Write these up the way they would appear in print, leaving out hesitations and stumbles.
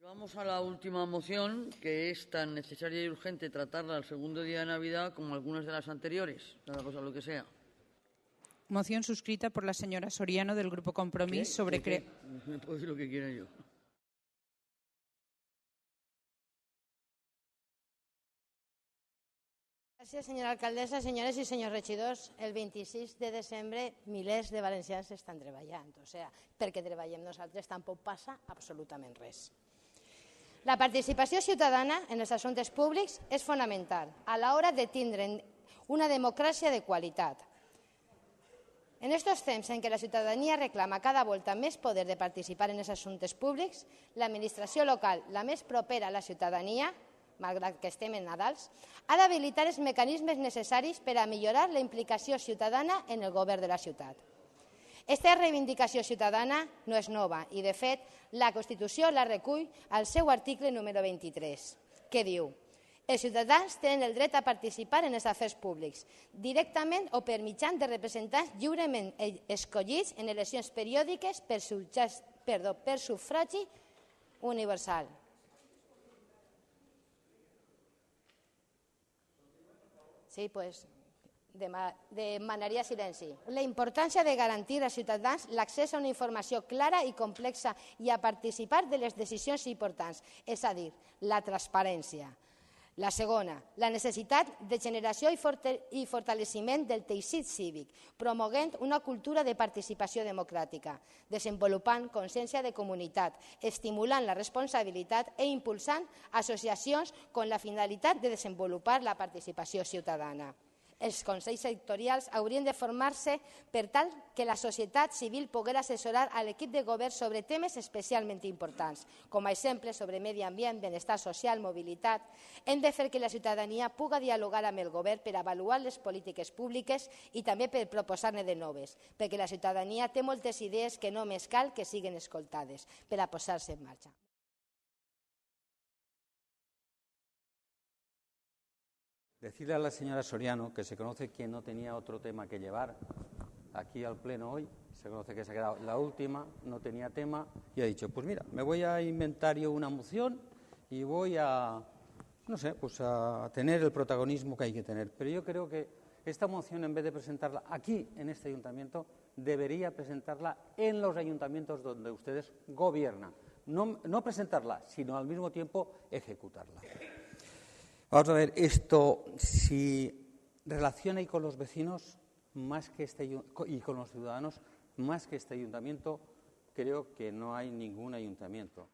Vamos a la última moción, que es tan necesaria y urgente tratarla el segundo día de Navidad como algunas de las anteriores, cada cosa lo que sea. Moción suscrita por la señora Soriano del Grupo Compromís sobre... Me puedo decir lo que quiera yo. Gràcies, senyora alcaldessa. Senyores i senyors regidors, el 26 de desembre milers de valencians estan treballant. O sigui, perquè treballem nosaltres tampoc passa absolutament res. La participació ciutadana en els assumptes públics és fonamental a l'hora de tindre una democràcia de qualitat. En aquests temps en què la ciutadania reclama cada volta més poder de participar en els assumptes públics, l'administració local, la més propera a la ciutadania, malgrat que estem en Nadals, ha d'habilitar els mecanismes necessaris per a millorar la implicació ciutadana en el govern de la ciutat. Aquesta reivindicació ciutadana no és nova i, de fet, la Constitució la recull al seu article número 23, que diu: els ciutadans tenen el dret a participar en els afers públics, directament o per mitjà de representants lliurement escollits en eleccions periòdiques per sufragi universal. Sí, pues demanaria silenci. La importància de garantir als ciutadans l'accés a una informació clara i complexa i a participar de les decisions importants, és a dir, la transparència. La segona, la necessitat de generació i fortaleciment del teixit cívic, promoguent una cultura de participació democràtica, desenvolupant consciència de comunitat, estimulant la responsabilitat i impulsant associacions amb la finalitat de desenvolupar la participació ciutadana. Els consells sectorials haurien de formar-se per tal que la societat civil pogués assessorar a l'equip de govern sobre temes especialment importants, com a exemple sobre medi ambient, benestar social, mobilitat. Hem de fer que la ciutadania pugui dialogar amb el govern per avaluar les polítiques públiques i també per proposar-ne de noves, perquè la ciutadania té moltes idees que només cal que siguin escoltades per a posar-se en marxa. Decirle a la señora Soriano que se conoce que no tenía otro tema que llevar aquí al Pleno hoy, se conoce que se ha quedado la última, no tenía tema y ha dicho, pues mira, me voy a inventar yo una moción y voy a, no sé, pues a tener el protagonismo que hay que tener. Pero yo creo que esta moción, en vez de presentarla aquí, en este ayuntamiento, debería presentarla en los ayuntamientos donde ustedes gobiernan. No presentarla, sino al mismo tiempo ejecutarla. Vamos a ver, esto, si relaciona y con los vecinos más que y con los ciudadanos más que este ayuntamiento, creo que no hay ningún ayuntamiento.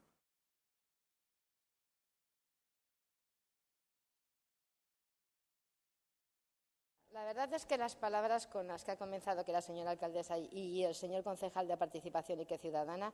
La verdad es que las palabras con las que ha comenzado que la señora alcaldesa y el señor concejal de Participación y que Ciudadana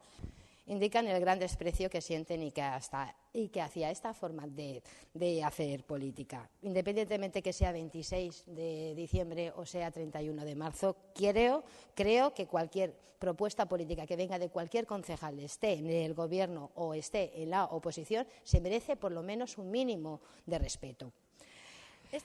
indican el gran desprecio que sienten y que hacia esta forma de hacer política. Independientemente que sea 26 de diciembre o sea 31 de marzo, creo que cualquier propuesta política que venga de cualquier concejal, esté en el gobierno o esté en la oposición, se merece por lo menos un mínimo de respeto.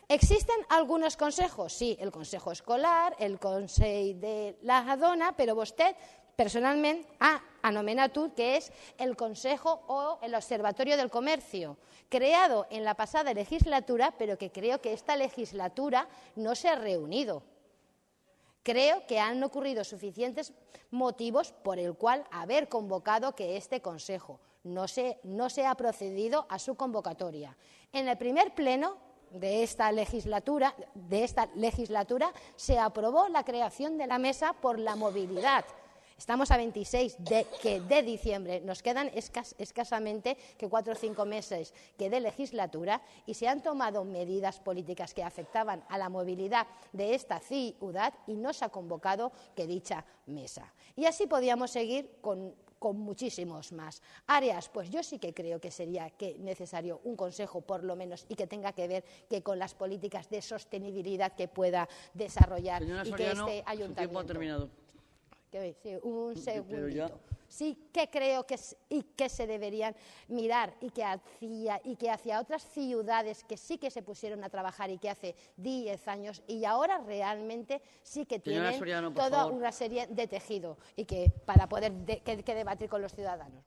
¿Existen algunos consejos? Sí, el consejo escolar, el consell de la dona, però vostè personalment ha anomenat un que és el consejo o el observatorio del comercio, creado en la pasada legislatura, pero que creo que esta legislatura no se ha reunido. Creo que han ocurrido suficientes motivos por el cual haber convocado que este consejo no se ha procedido a su convocatoria. En el primer pleno de esta legislatura se aprobó la creación de la mesa por la movilidad. Estamos a 26 de diciembre, nos quedan escasamente que 4 o 5 meses que de legislatura y se han tomado medidas políticas que afectaban a la movilidad de esta ciudad y no se ha convocado que dicha mesa. Y así podíamos seguir con muchísimos más áreas. Pues yo sí que creo que sería necesario un consejo, por lo menos, y que tenga que ver con las políticas de sostenibilidad que pueda desarrollar. Señora y Soriano, que este ayuntamiento... su tiempo ha terminado. Sí, un segundito. Sí que creo que se deberían mirar y que hacia otras ciudades que sí que se pusieron a trabajar y que hace 10 años y ahora realmente sí que tienen Soriano, toda una serie de tejido y que para poder debatir con los ciudadanos.